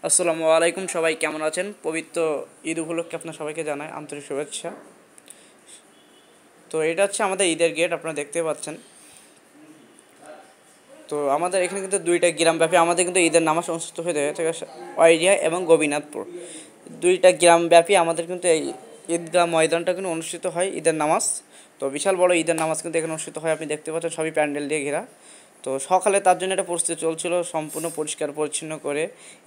আসসালামু আলাইকুম, সবাই কেমন আছেন? পবিত্র ঈদ উপলক্ষে আপনার সবাইকে জানাই আন্তরিক শুভেচ্ছা। তো এটা হচ্ছে আমাদের ঈদের গেট, আপনারা দেখতে পাচ্ছেন। তো আমাদের এখানে কিন্তু দুইটা গ্রামব্যাপী আমাদের কিন্তু ঈদের নামাজ অনুষ্ঠিত হয়ে থাকে, ঠিক আছে? ওয়াইরিয়া এবং গোবিনাথপুর দুইটা গ্রামব্যাপী আমাদের কিন্তু এই ঈদগাহ ময়দানটা কিন্তু অনুষ্ঠিত হয় ঈদের নামাজ। তো বিশাল বড় ঈদের নামাজ কিন্তু এখানে অনুষ্ঠিত হয়, আপনি দেখতে পাচ্ছেন, সবই প্যান্ডেল দিয়ে ঘেরা। তো সকালে তার জন্য একটা প্রস্তুতি চলছিল, সম্পূর্ণ পরিষ্কার পরিচ্ছন্ন করে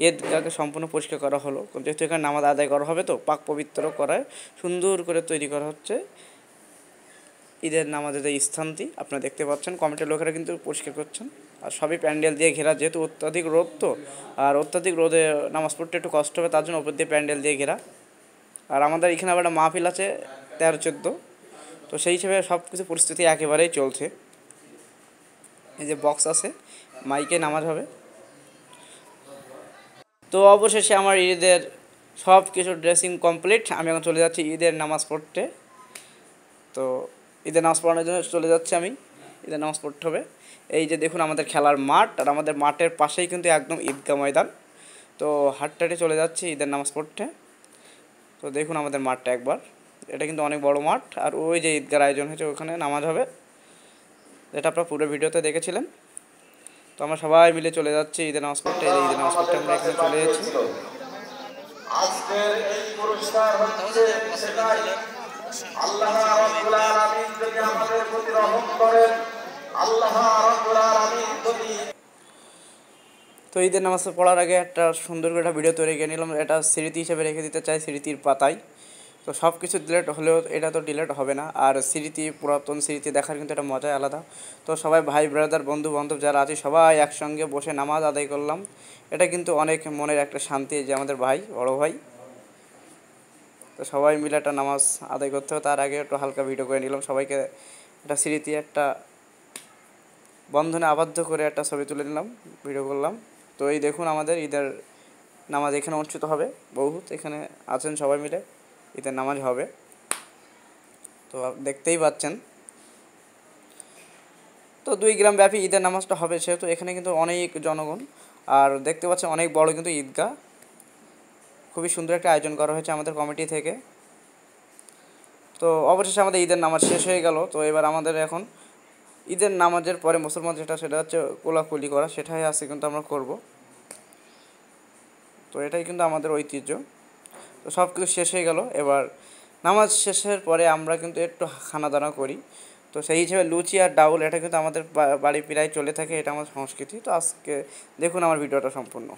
ঈদগাহকে সম্পূর্ণ পরিষ্কার করা হলো, যেহেতু এখানে নামাজ আদায় করা হবে, তো পাক পবিত্র করায় সুন্দর করে তৈরি করা হচ্ছে ঈদের নামাজের এই স্থানটি। আপনারা দেখতে পাচ্ছেন, কমিটির লোকেরা কিন্তু পরিষ্কার করছেন। আর সবই প্যান্ডেল দিয়ে ঘেরা, যেহেতু অত্যাধিক রোদ, তো আর অত্যাধিক রোদে নামাজ পড়তে একটু কষ্ট হবে, তার জন্য উপর দিয়ে প্যান্ডেল দিয়ে ঘেরা। আর আমাদের এখানে আবার একটা মাহফিল আছে 13-14, তো সেই হিসেবে সব কিছু পরিস্থিতি একেবারেই চলছে। এই যে বক্স আছে, মাইকে নামাজ হবে। তো অবশেষে আমার ঈদের সব কিছু ড্রেসিং কমপ্লিট, আমি এখন চলে যাচ্ছি ঈদের নামাজ পড়তে। তো ঈদের নামাজ পড়ানোর জন্য চলে যাচ্ছি আমি, ঈদের নামাজ পড়তে হবে। এই যে দেখুন আমাদের খেলার মাঠ, আর আমাদের মাঠের পাশেই কিন্তু একদম ঈদগাহ ময়দান। তো হাঁটতে চলে যাচ্ছি ঈদের নামাজ পড়তে। তো দেখুন আমাদের মাঠটা একবার, এটা কিন্তু অনেক বড় মাঠ, আর ওই যে ঈদগার আয়োজন হয়েছে ওখানে নামাজ হবে, যেটা আপনারা পুরো ভিডিওতে দেখেছিলেন। তো আমরা সবাই মিলে চলে যাচ্ছি ঈদের নামাজ পড়তে। এই যে ঈদের নামাজ পড়তে আমরা এখানে চলে এসেছি। আজকের এই পুরস্কার হচ্ছে সেটাই, আল্লাহ রাব্বুল আলামিন যদি আমাদের প্রতি রহম করেন, আল্লাহ রাব্বুল আলামিন যদি। তো ঈদের নামাজ পড়ার আগে একটা সুন্দর করে একটা ভিডিও তৈরি করে নিলাম, এটা স্মৃতি হিসেবে রেখে দিতে চাই স্মৃতির পাতায়। তো সব কিছু ডিলেট হলেও এটা তো ডিলেট হবে না, আর স্মৃতি, পুরাতন স্মৃতি দেখার কিন্তু একটা মজাই আলাদা। তো সবাই ভাই ব্রাদার বন্ধু বান্ধব যারা আছে সবাই একসঙ্গে বসে নামাজ আদায় করলাম, এটা কিন্তু অনেক মনের একটা শান্তি, যে আমাদের ভাই, বড় ভাই। তো সবাই মিলে একটা নামাজ আদায় করতে হবে, তার আগে একটু হালকা ভিডিও করে নিলাম, সবাইকে একটা স্মৃতি, একটা বন্ধনে আবদ্ধ করে একটা ছবি তুলে নিলাম, ভিডিও করলাম। তো এই দেখুন আমাদের ঈদের নামাজ এখানে অনুষ্ঠিত হবে, বহুত এখানে আছেন সবাই মিলে, ঈদের নামাজ হবে। তো দেখতেই পাচ্ছেন, তো 2 গ্রাম ব্যাপী ঈদের নামাজটা হবে, সেহেতু এখানে কিন্তু অনেক জনগণ। আর দেখতে পাচ্ছেন অনেক বড় কিন্তু ঈদগাহ, খুবই সুন্দর একটা আয়োজন করা হয়েছে আমাদের কমিটি থেকে। তো অবশেষে আমাদের ঈদের নামাজ শেষ হয়ে গেল। তো এবার আমাদের এখন ঈদের নামাজের পরে মুসলমান সেটা হচ্ছে কোলাকুলি করা, সেটাই আছে কিন্তু আমরা করব। তো এটাই কিন্তু আমাদের ঐতিহ্য। তো সব কিছু শেষ হয়ে গেল, এবার নামাজ শেষের পরে আমরা কিন্তু একটু খানা দানা করি। তো সেই হিসেবে লুচি আর ডাউল, এটা কিন্তু আমাদের বাড়ি প্রায় চলে থাকে, এটা আমার সংস্কৃতি। তো আজকে দেখুন আমার ভিডিওটা সম্পূর্ণ।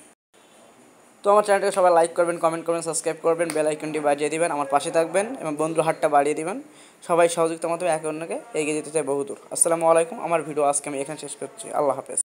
তো আমার চ্যানেলটাকে সবাই লাইক করবেন, কমেন্ট করবেন, সাবস্ক্রাইব করবেন, বেল আইকনটি বাজিয়ে দিবেন, আমার পাশে থাকবেন এবং বন্ধুর হাতটা বাড়িয়ে দিবেন। সবাই সহযোগিতার মাধ্যমে একে অন্যকে এগিয়ে যেতে চাই বহুদূর। আসসালামু আলাইকুম, আমার ভিডিও আজকে আমি এখানে শেষ করছি। আল্লাহ হাফেজ।